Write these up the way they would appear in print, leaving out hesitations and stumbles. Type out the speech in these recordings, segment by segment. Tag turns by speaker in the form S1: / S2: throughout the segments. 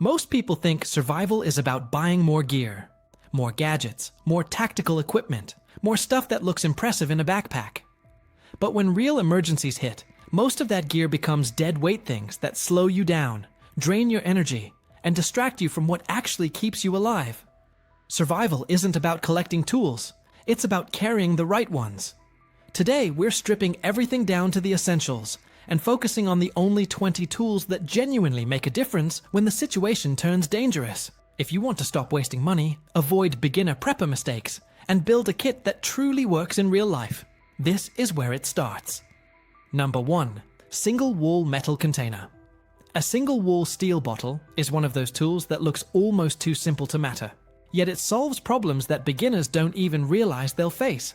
S1: Most people think survival is about buying more gear, more gadgets, more tactical equipment, more stuff that looks impressive in a backpack. But when real emergencies hit, most of that gear becomes dead weight things that slow you down, drain your energy, and distract you from what actually keeps you alive. Survival isn't about collecting tools, it's about carrying the right ones. Today, we're stripping everything down to the essentials and focusing on the only 20 tools that genuinely make a difference when the situation turns dangerous. If you want to stop wasting money, avoid beginner prepper mistakes, and build a kit that truly works in real life, this is where it starts. Number 1. Single wall metal container. A single wall steel bottle is one of those tools that looks almost too simple to matter, yet it solves problems that beginners don't even realize they'll face.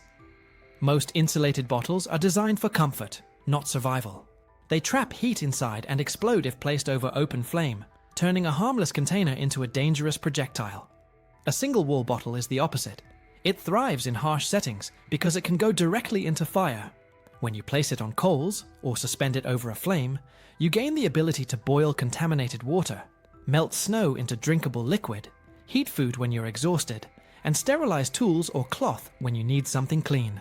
S1: Most insulated bottles are designed for comfort, not survival. They trap heat inside and explode if placed over open flame, turning a harmless container into a dangerous projectile. A single wall bottle is the opposite. It thrives in harsh settings because it can go directly into fire. When you place it on coals or suspend it over a flame, you gain the ability to boil contaminated water, melt snow into drinkable liquid, heat food when you're exhausted, and sterilize tools or cloth when you need something clean.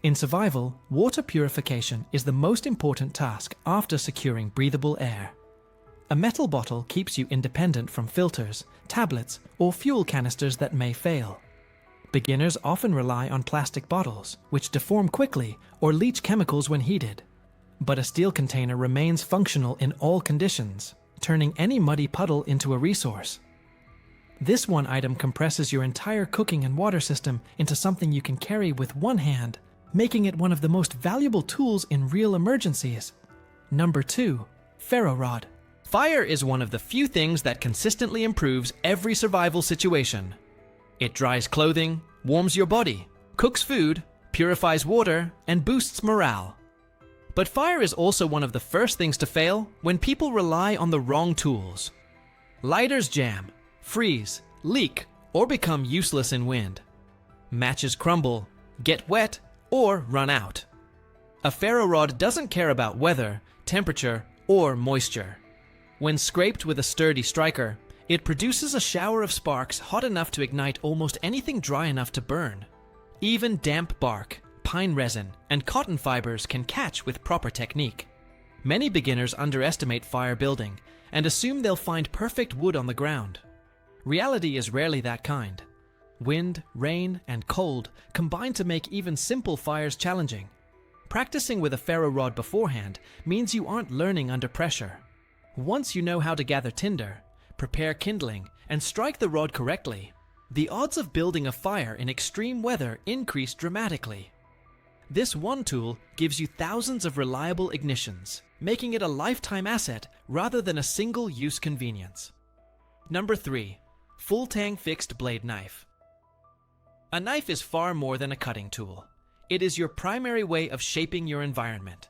S1: In survival, water purification is the most important task after securing breathable air. A metal bottle keeps you independent from filters, tablets, or fuel canisters that may fail. Beginners often rely on plastic bottles, which deform quickly or leach chemicals when heated. But a steel container remains functional in all conditions, turning any muddy puddle into a resource. This one item compresses your entire cooking and water system into something you can carry with one hand, making it one of the most valuable tools in real emergencies. Number 2. Ferro rod. Fire is one of the few things that consistently improves every survival situation. It dries clothing, warms your body, cooks food, purifies water, and boosts morale. But fire is also one of the first things to fail when people rely on the wrong tools. Lighters jam, freeze, leak, or become useless in wind. Matches crumble, get wet, or run out. A ferro rod doesn't care about weather, temperature, or moisture. When scraped with a sturdy striker, it produces a shower of sparks hot enough to ignite almost anything dry enough to burn. Even damp bark, pine resin, and cotton fibers can catch with proper technique. Many beginners underestimate fire building and assume they'll find perfect wood on the ground. Reality is rarely that kind. Wind, rain, and cold combine to make even simple fires challenging. Practicing with a ferro rod beforehand means you aren't learning under pressure. Once you know how to gather tinder, prepare kindling, and strike the rod correctly, the odds of building a fire in extreme weather increase dramatically. This one tool gives you thousands of reliable ignitions, making it a lifetime asset rather than a single-use convenience. Number 3. Full tang fixed blade knife. A knife is far more than a cutting tool. It is your primary way of shaping your environment.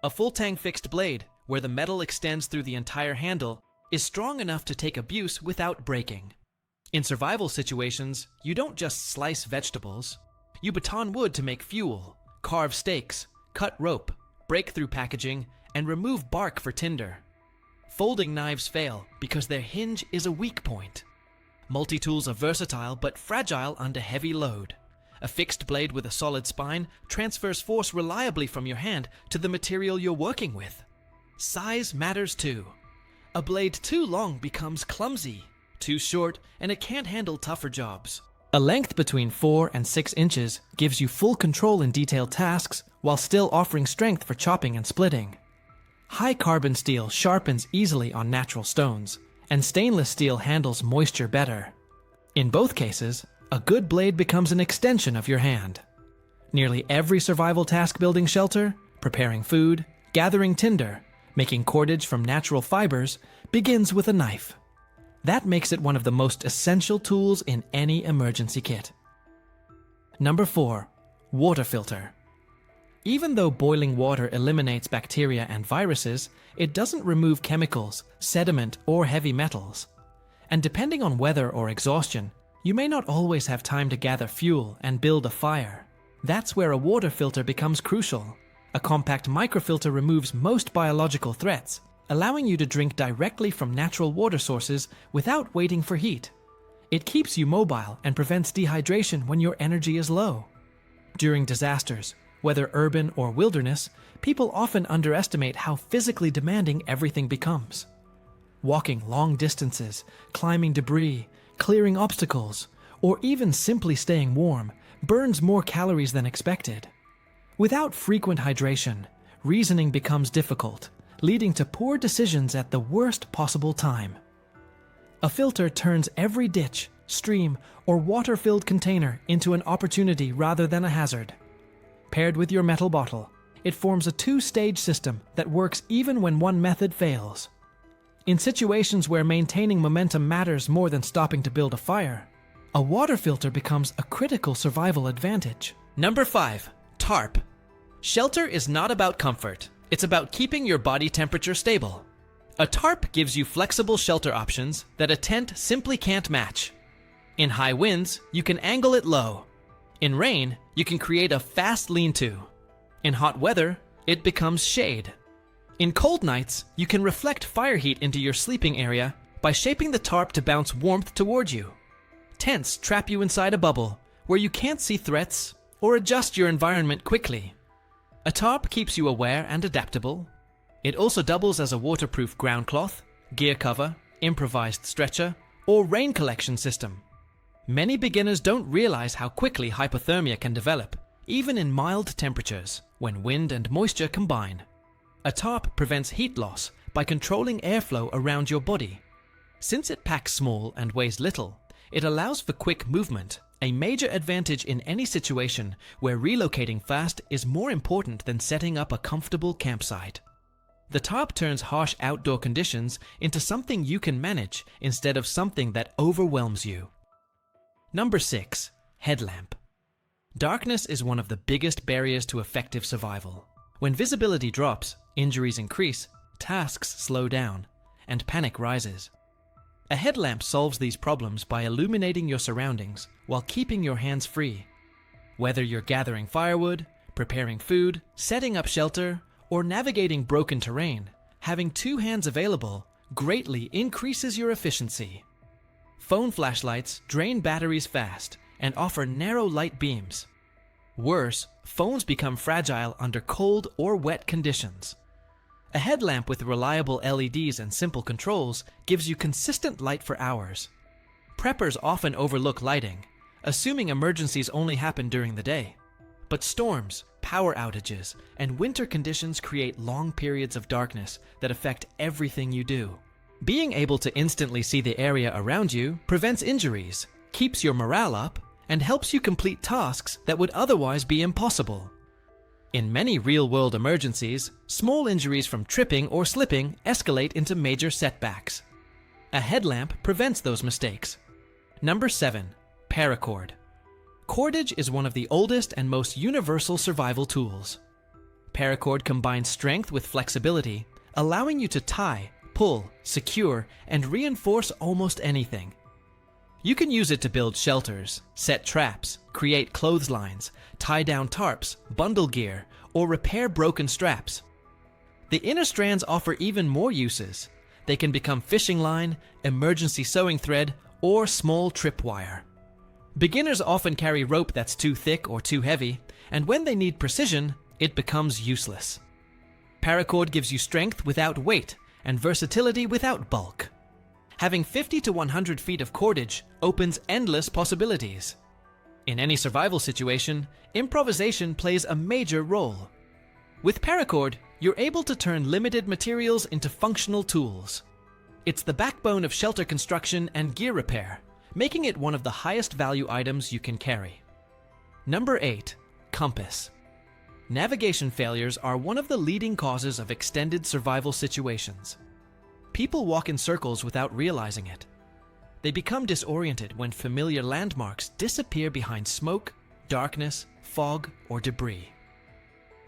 S1: A full tang fixed blade, where the metal extends through the entire handle, is strong enough to take abuse without breaking. In survival situations, you don't just slice vegetables. You baton wood to make fuel, carve steaks, cut rope, break through packaging, and remove bark for tinder. Folding knives fail because their hinge is a weak point. Multi-tools are versatile but fragile under heavy load. A fixed blade with a solid spine transfers force reliably from your hand to the material you're working with. Size matters too. A blade too long becomes clumsy, too short, and it can't handle tougher jobs. A length between 4 and 6 inches gives you full control in detailed tasks while still offering strength for chopping and splitting. High carbon steel sharpens easily on natural stones, and stainless steel handles moisture better. In both cases, a good blade becomes an extension of your hand. Nearly every survival task building shelter, preparing food, gathering tinder, making cordage from natural fibers, begins with a knife. That makes it one of the most essential tools in any emergency kit. Number 4. Water filter. Even though boiling water eliminates bacteria and viruses, it doesn't remove chemicals, sediment, or heavy metals. And depending on weather or exhaustion, you may not always have time to gather fuel and build a fire. That's where a water filter becomes crucial. A compact microfilter removes most biological threats, allowing you to drink directly from natural water sources without waiting for heat. It keeps you mobile and prevents dehydration when your energy is low. During disasters, whether urban or wilderness, people often underestimate how physically demanding everything becomes. Walking long distances, climbing debris, clearing obstacles, or even simply staying warm burns more calories than expected. Without frequent hydration, reasoning becomes difficult, leading to poor decisions at the worst possible time. A filter turns every ditch, stream, or water-filled container into an opportunity rather than a hazard. Paired with your metal bottle, it forms a two-stage system that works even when one method fails. In situations where maintaining momentum matters more than stopping to build a fire, a water filter becomes a critical survival advantage. Number 5. Tarp. Shelter is not about comfort. It's about keeping your body temperature stable. A tarp gives you flexible shelter options that a tent simply can't match. In high winds, you can angle it low. In rain, you can create a fast lean-to. In hot weather, it becomes shade. In cold nights, you can reflect fire heat into your sleeping area by shaping the tarp to bounce warmth toward you. Tents trap you inside a bubble where you can't see threats or adjust your environment quickly. A tarp keeps you aware and adaptable. It also doubles as a waterproof ground cloth, gear cover, improvised stretcher, or rain collection system. Many beginners don't realize how quickly hypothermia can develop, even in mild temperatures, when wind and moisture combine. A tarp prevents heat loss by controlling airflow around your body. Since it packs small and weighs little, it allows for quick movement, a major advantage in any situation where relocating fast is more important than setting up a comfortable campsite. The tarp turns harsh outdoor conditions into something you can manage instead of something that overwhelms you. Number 6. Headlamp. Darkness is one of the biggest barriers to effective survival. When visibility drops, injuries increase, tasks slow down, and panic rises. A headlamp solves these problems by illuminating your surroundings while keeping your hands free. Whether you're gathering firewood, preparing food, setting up shelter, or navigating broken terrain, having two hands available greatly increases your efficiency. Phone flashlights drain batteries fast and offer narrow light beams. Worse, phones become fragile under cold or wet conditions. A headlamp with reliable LEDs and simple controls gives you consistent light for hours. Preppers often overlook lighting, assuming emergencies only happen during the day. But storms, power outages, and winter conditions create long periods of darkness that affect everything you do. Being able to instantly see the area around you prevents injuries, keeps your morale up, and helps you complete tasks that would otherwise be impossible. In many real-world emergencies, small injuries from tripping or slipping escalate into major setbacks. A headlamp prevents those mistakes. Number 7. Paracord. Cordage is one of the oldest and most universal survival tools. Paracord combines strength with flexibility, allowing you to tie, pull, secure, and reinforce almost anything. You can use it to build shelters, set traps, create clotheslines, tie down tarps, bundle gear, or repair broken straps. The inner strands offer even more uses. They can become fishing line, emergency sewing thread, or small tripwire. Beginners often carry rope that's too thick or too heavy, and when they need precision, it becomes useless. Paracord gives you strength without weight and versatility without bulk. Having 50 to 100 feet of cordage opens endless possibilities. In any survival situation, improvisation plays a major role. With Paracord, you're able to turn limited materials into functional tools. It's the backbone of shelter construction and gear repair, making it one of the highest value items you can carry. Number 8. Compass. Navigation failures are one of the leading causes of extended survival situations. People walk in circles without realizing it. They become disoriented when familiar landmarks disappear behind smoke, darkness, fog, or debris.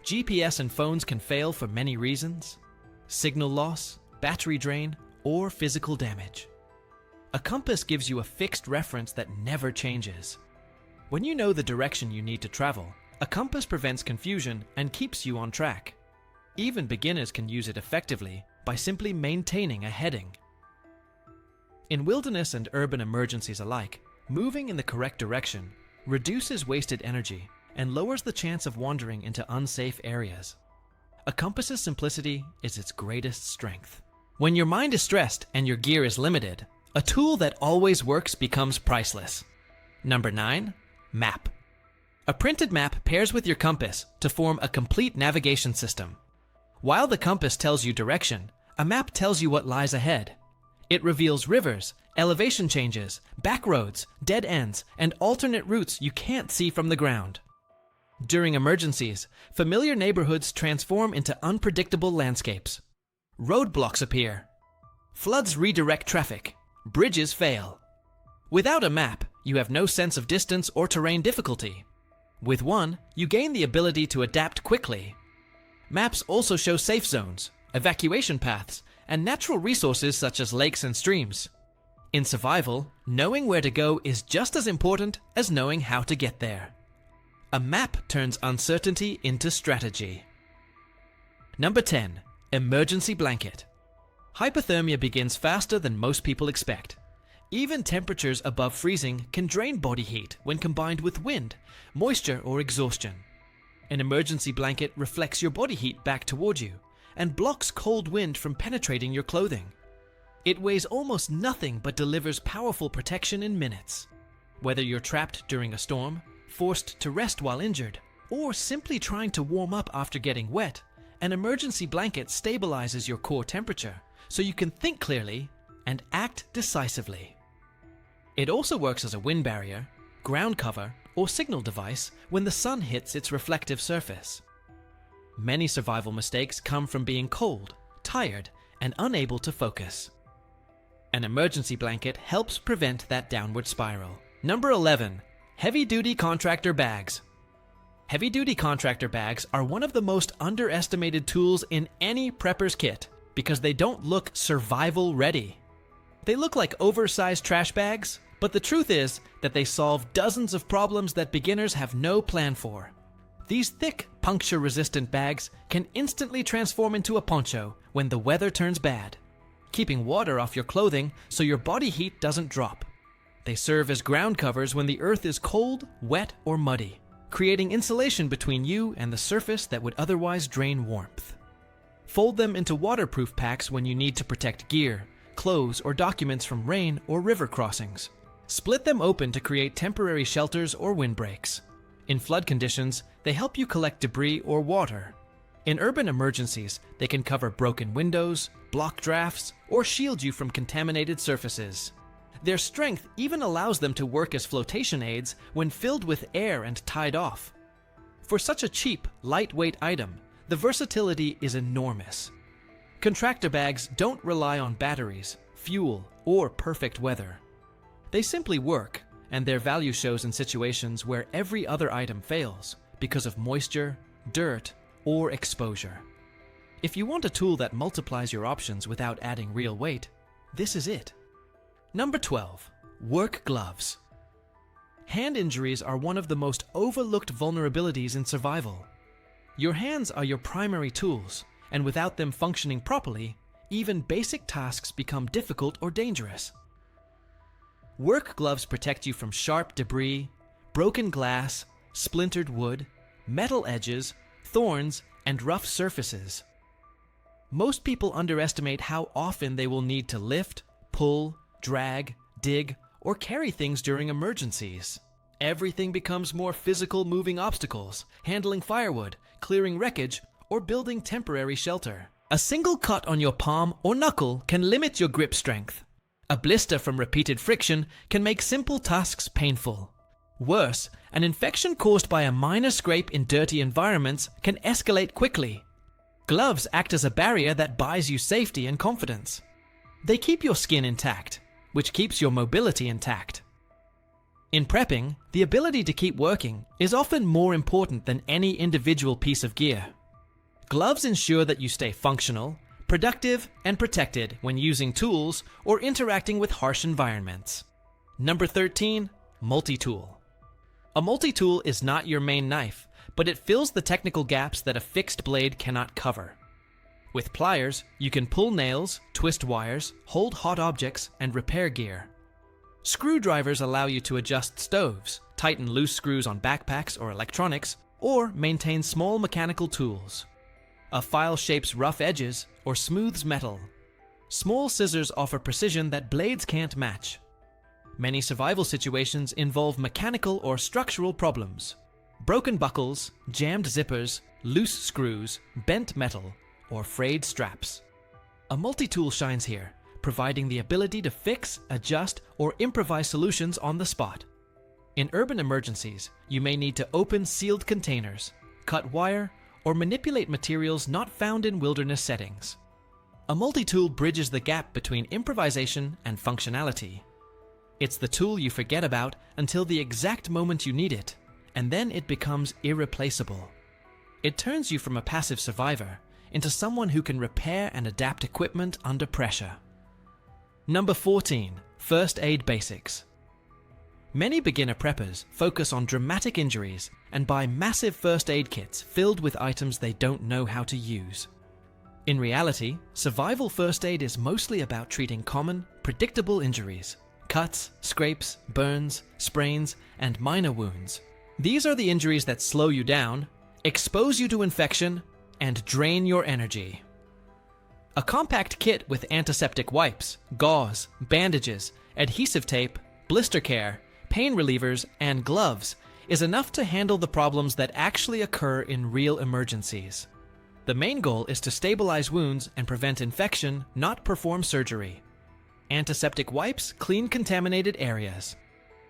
S1: GPS and phones can fail for many reasons: signal loss, battery drain, or physical damage. A compass gives you a fixed reference that never changes. When you know the direction you need to travel, a compass prevents confusion and keeps you on track. Even beginners can use it effectively by simply maintaining a heading. In wilderness and urban emergencies alike, moving in the correct direction reduces wasted energy and lowers the chance of wandering into unsafe areas. A compass's simplicity is its greatest strength. When your mind is stressed and your gear is limited, a tool that always works becomes priceless. Number 9. Map. A printed map pairs with your compass to form a complete navigation system. While the compass tells you direction, a map tells you what lies ahead. It reveals rivers, elevation changes, back roads, dead ends, and alternate routes you can't see from the ground. During emergencies, familiar neighborhoods transform into unpredictable landscapes. Roadblocks appear. Floods redirect traffic. Bridges fail. Without a map, you have no sense of distance or terrain difficulty. With one, you gain the ability to adapt quickly. Maps also show safe zones, evacuation paths, and natural resources such as lakes and streams. In survival, knowing where to go is just as important as knowing how to get there. A map turns uncertainty into strategy. Number 10. Emergency blanket. Hypothermia begins faster than most people expect. Even temperatures above freezing can drain body heat when combined with wind, moisture, or exhaustion. An emergency blanket reflects your body heat back toward you and blocks cold wind from penetrating your clothing. It weighs almost nothing but delivers powerful protection in minutes. Whether you're trapped during a storm, forced to rest while injured, or simply trying to warm up after getting wet, an emergency blanket stabilizes your core temperature so you can think clearly and act decisively. It also works as a wind barrier, ground cover, or signal device when the sun hits its reflective surface. Many survival mistakes come from being cold, tired, and unable to focus. An emergency blanket helps prevent that downward spiral. Number 11. Heavy-duty contractor bags. Heavy-duty contractor bags are one of the most underestimated tools in any prepper's kit because they don't look survival-ready. They look like oversized trash bags, but the truth is that they solve dozens of problems that beginners have no plan for. These thick, puncture-resistant bags can instantly transform into a poncho when the weather turns bad, keeping water off your clothing so your body heat doesn't drop. They serve as ground covers when the earth is cold, wet, or muddy, creating insulation between you and the surface that would otherwise drain warmth. Fold them into waterproof packs when you need to protect gear, clothes, or documents from rain or river crossings. Split them open to create temporary shelters or windbreaks. In flood conditions, they help you collect debris or water. In urban emergencies, they can cover broken windows, block drafts, or shield you from contaminated surfaces. Their strength even allows them to work as flotation aids when filled with air and tied off. For such a cheap, lightweight item, the versatility is enormous. Contractor bags don't rely on batteries, fuel, or perfect weather. They simply work, and their value shows in situations where every other item fails because of moisture, dirt, or exposure. If you want a tool that multiplies your options without adding real weight, this is it. Number 12. Work gloves. Hand injuries are one of the most overlooked vulnerabilities in survival. Your hands are your primary tools, and without them functioning properly, even basic tasks become difficult or dangerous. Work gloves protect you from sharp debris, broken glass, splintered wood, metal edges, thorns, and rough surfaces. Most people underestimate how often they will need to lift, pull, drag, dig, or carry things during emergencies. Everything becomes more physical moving obstacles, handling firewood, clearing wreckage, or building temporary shelter. A single cut on your palm or knuckle can limit your grip strength. A blister from repeated friction can make simple tasks painful. Worse, an infection caused by a minor scrape in dirty environments can escalate quickly. Gloves act as a barrier that buys you safety and confidence. They keep your skin intact, which keeps your mobility intact. In prepping, the ability to keep working is often more important than any individual piece of gear. Gloves ensure that you stay functional, productive, and protected when using tools or interacting with harsh environments. Number 13. Multi-tool. A multi-tool is not your main knife, but it fills the technical gaps that a fixed blade cannot cover. With pliers, you can pull nails, twist wires, hold hot objects, and repair gear. Screwdrivers allow you to adjust stoves, tighten loose screws on backpacks or electronics, or maintain small mechanical tools. A file shapes rough edges or smooths metal. Small scissors offer precision that blades can't match. Many survival situations involve mechanical or structural problems. Broken buckles, jammed zippers, loose screws, bent metal, or frayed straps. A multi-tool shines here, providing the ability to fix, adjust, or improvise solutions on the spot. In urban emergencies, you may need to open sealed containers, cut wire, or manipulate materials not found in wilderness settings. A multi-tool bridges the gap between improvisation and functionality. It's the tool you forget about until the exact moment you need it, and then it becomes irreplaceable. It turns you from a passive survivor into someone who can repair and adapt equipment under pressure. Number 14. First aid basics. Many beginner preppers focus on dramatic injuries and buy massive first aid kits filled with items they don't know how to use. In reality, survival first aid is mostly about treating common, predictable injuries: cuts, scrapes, burns, sprains, and minor wounds. These are the injuries that slow you down, expose you to infection, and drain your energy. A compact kit with antiseptic wipes, gauze, bandages, adhesive tape, blister care, pain relievers, and gloves is enough to handle the problems that actually occur in real emergencies. The main goal is to stabilize wounds and prevent infection, not perform surgery. Antiseptic wipes clean contaminated areas.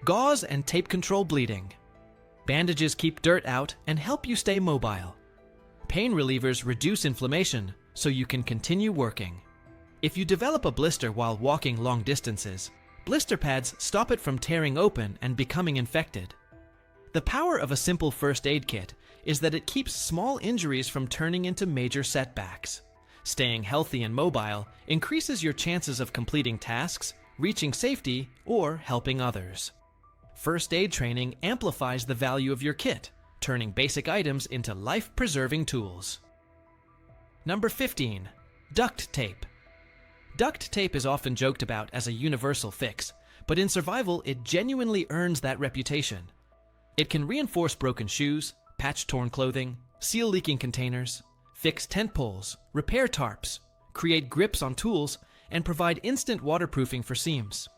S1: Gauze and tape control bleeding. Bandages keep dirt out and help you stay mobile. Pain relievers reduce inflammation so you can continue working. If you develop a blister while walking long distances, blister pads stop it from tearing open and becoming infected. The power of a simple first aid kit is that it keeps small injuries from turning into major setbacks. Staying healthy and mobile increases your chances of completing tasks, reaching safety, or helping others. First aid training amplifies the value of your kit, turning basic items into life-preserving tools. Number 15. Duct tape. Duct tape is often joked about as a universal fix, but in survival it genuinely earns that reputation. It can reinforce broken shoes, patch torn clothing, seal leaking containers, fix tent poles, repair tarps, create grips on tools, and provide instant waterproofing for seams.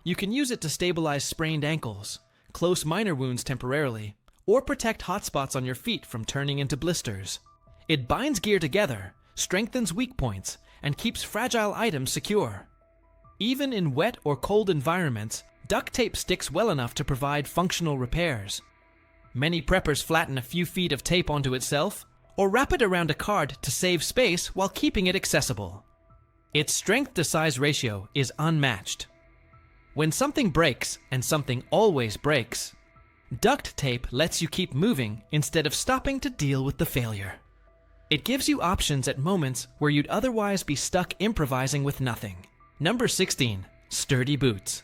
S1: You can use it to stabilize sprained ankles, close minor wounds temporarily, or protect hot spots on your feet from turning into blisters. It binds gear together, strengthens weak points, and keeps fragile items secure. Even in wet or cold environments, duct tape sticks well enough to provide functional repairs. Many preppers flatten a few feet of tape onto itself, or wrap it around a card to save space while keeping it accessible. Its strength to size ratio is unmatched. When something breaks, and something always breaks, duct tape lets you keep moving instead of stopping to deal with the failure. It gives you options at moments where you'd otherwise be stuck improvising with nothing. Number 16. Sturdy boots.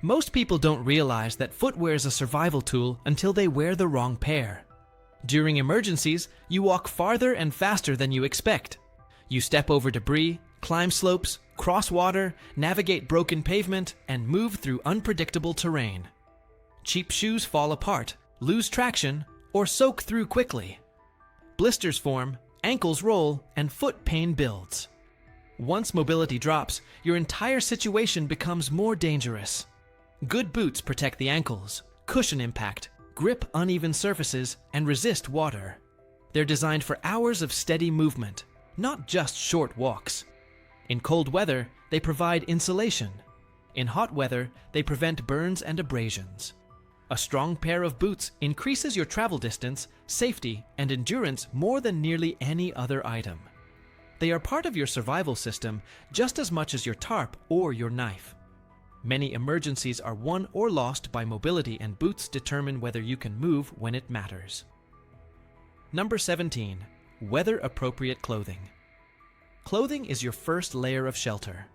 S1: Most people don't realize that footwear is a survival tool until they wear the wrong pair. During emergencies, you walk farther and faster than you expect. You step over debris, climb slopes, cross water, navigate broken pavement, and move through unpredictable terrain. Cheap shoes fall apart, lose traction, or soak through quickly. Blisters form, ankles roll, and foot pain builds. Once mobility drops, your entire situation becomes more dangerous. Good boots protect the ankles, cushion impact, grip uneven surfaces, and resist water. They're designed for hours of steady movement, not just short walks. In cold weather, they provide insulation. In hot weather, they prevent burns and abrasions. A strong pair of boots increases your travel distance, safety, and endurance more than nearly any other item. They are part of your survival system just as much as your tarp or your knife. Many emergencies are won or lost by mobility, and boots determine whether you can move when it matters. Number 17. Weather-appropriate clothing. Clothing is your first layer of shelter.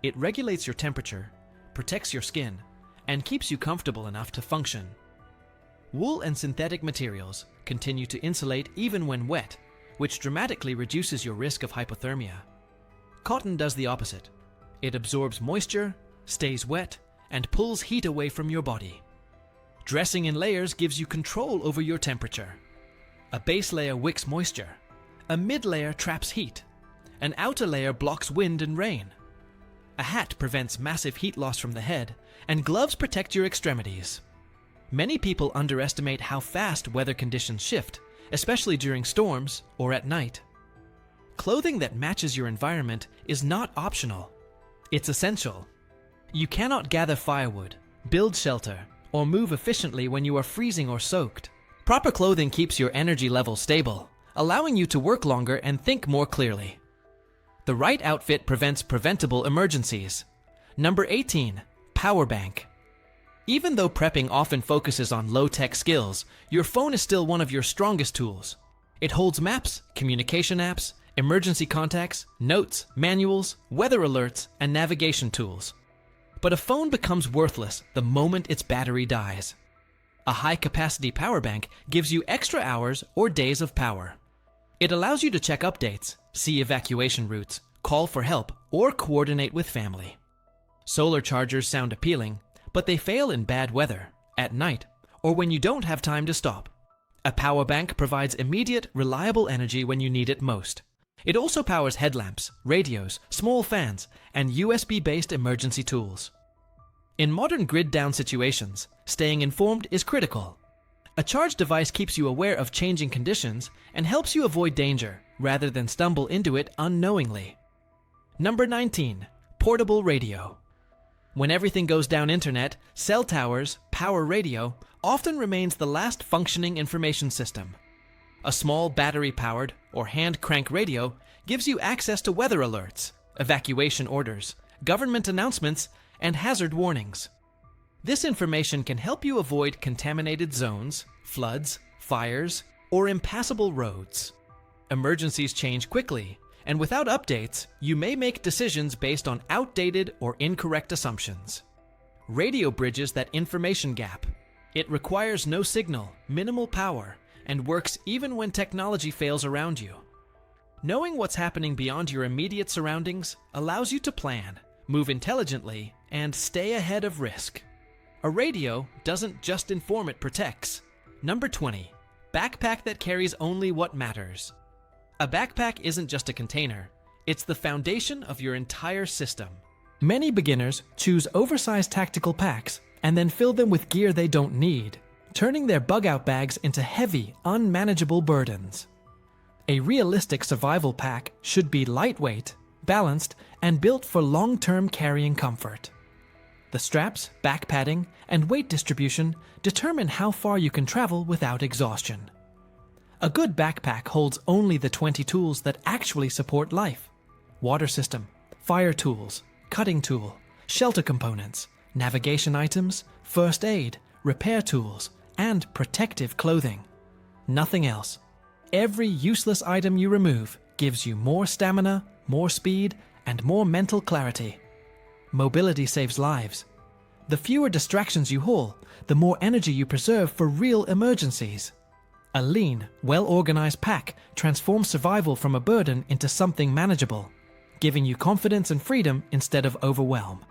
S1: It regulates your temperature, protects your skin, and keeps you comfortable enough to function. Wool and synthetic materials continue to insulate even when wet, which dramatically reduces your risk of hypothermia. Cotton does the opposite. It absorbs moisture, stays wet, and pulls heat away from your body. Dressing in layers gives you control over your temperature. A base layer wicks moisture. A mid layer traps heat. An outer layer blocks wind and rain. A hat prevents massive heat loss from the head, and gloves protect your extremities. Many people underestimate how fast weather conditions shift, especially during storms or at night. Clothing that matches your environment is not optional. It's essential. You cannot gather firewood, build shelter, or move efficiently when you are freezing or soaked. Proper clothing keeps your energy level stable, allowing you to work longer and think more clearly. The right outfit prevents preventable emergencies. Number 18, power bank. Even though prepping often focuses on low-tech skills, your phone is still one of your strongest tools. It holds maps, communication apps, emergency contacts, notes, manuals, weather alerts, and navigation tools. But a phone becomes worthless the moment its battery dies. A high-capacity power bank gives you extra hours or days of power. It allows you to check updates, see evacuation routes, call for help, or coordinate with family. Solar chargers sound appealing, but they fail in bad weather, at night, or when you don't have time to stop. A power bank provides immediate, reliable energy when you need it most. It also powers headlamps, radios, small fans, and USB-based emergency tools. In modern grid-down situations, staying informed is critical. A charge device keeps you aware of changing conditions and helps you avoid danger, rather than stumble into it unknowingly. Number 19, portable radio. When everything goes down internet, cell towers, power radio, often remains the last functioning information system. A small battery-powered or hand-crank radio gives you access to weather alerts, evacuation orders, government announcements, and hazard warnings. This information can help you avoid contaminated zones, floods, fires, or impassable roads. Emergencies change quickly, and without updates, you may make decisions based on outdated or incorrect assumptions. Radio bridges that information gap. It requires no signal, minimal power, and works even when technology fails around you. Knowing what's happening beyond your immediate surroundings allows you to plan, move intelligently, and stay ahead of risk. A radio doesn't just inform, it protects. Number 20, backpack that carries only what matters. A backpack isn't just a container, it's the foundation of your entire system. Many beginners choose oversized tactical packs and then fill them with gear they don't need, turning their bug-out bags into heavy, unmanageable burdens. A realistic survival pack should be lightweight, balanced, and built for long-term carrying comfort. The straps, back padding, and weight distribution determine how far you can travel without exhaustion. A good backpack holds only the 20 tools that actually support life: water system, fire tools, cutting tool, shelter components, navigation items, first aid, repair tools, and protective clothing. Nothing else. Every useless item you remove gives you more stamina, more speed, and more mental clarity. Mobility saves lives. The fewer distractions you haul, the more energy you preserve for real emergencies. A lean, well-organized pack transforms survival from a burden into something manageable, giving you confidence and freedom instead of overwhelm.